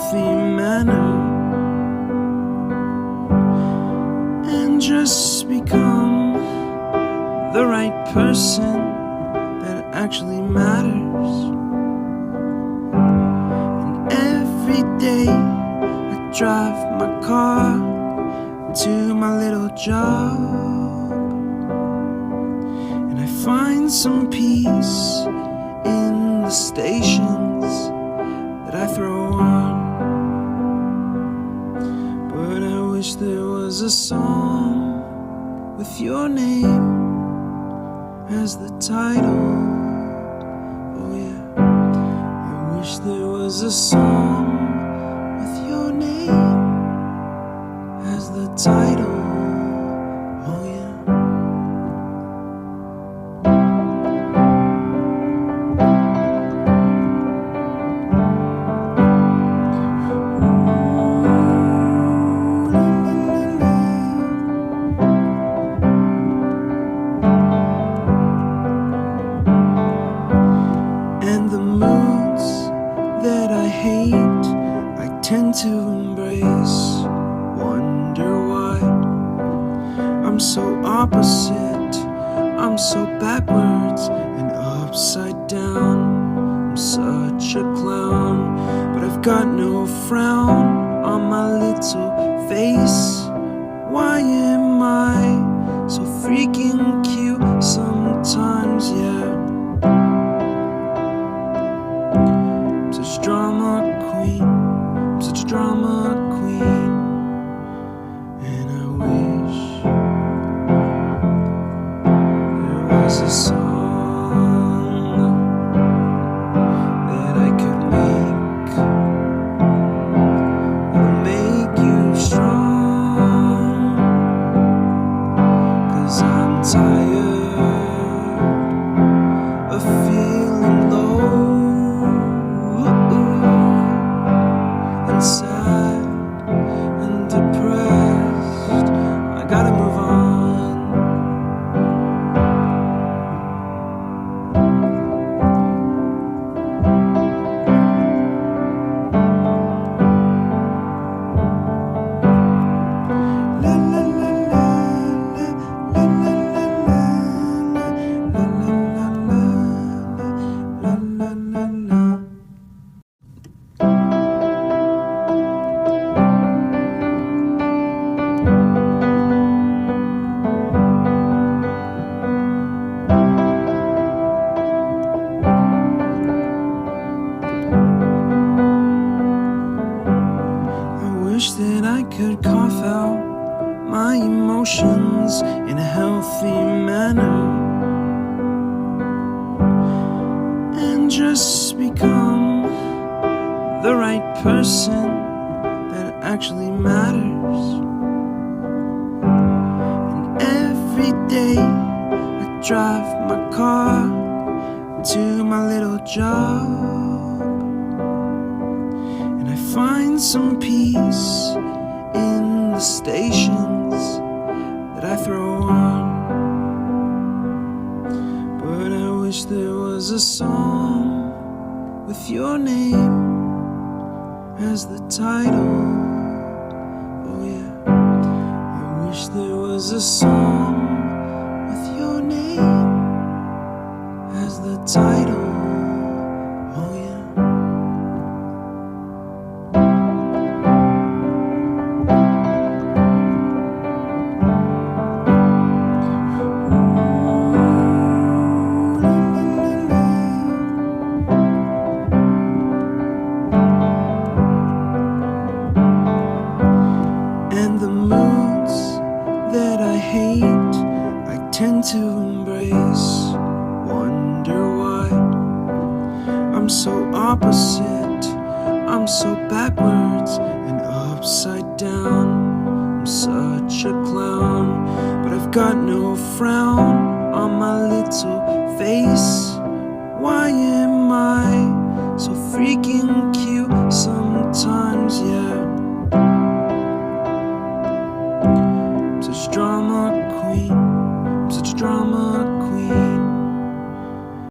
healthy manner and just become the right person that actually matters. And every day I drive my car to my little job, and I find some peace in the stations that I throw on. But I wish there was a song with your name as the title. Oh yeah, I wish there was a song with your name as the title. Oh yeah. And the moods that I hate, I tend to embrace. Wonder why I'm so opposite, I'm so backwards and upside down. I'm such a clown, but I've got no frown on my little face. Why am I so freaking cute sometimes, yeah? I'm such a drama queen, I'm such a drama queen. And I wish there was a song that I could make that'll make you strong. 'Cause I'm tired of feeling low and sad and depressed. I gotta move on. La la la la la la la la la la la. I wish that I could cough out my emotions in a healthy manner and just become the right person that actually matters. And every day I drive my car to my little job, and I find some peace in the stations that I throw on. But I wish there was a song with your name as the title. Oh yeah, I wish there was a song with your name as the title. Oh yeah. And the moods that I hate, I tend to embrace. Wonder why I'm so opposite, I'm so backwards and upside down. I'm such a clown, but I've got no frown on my little face. Why am I so freaking cute sometimes, yeah? I'm such a drama queen, I'm such a drama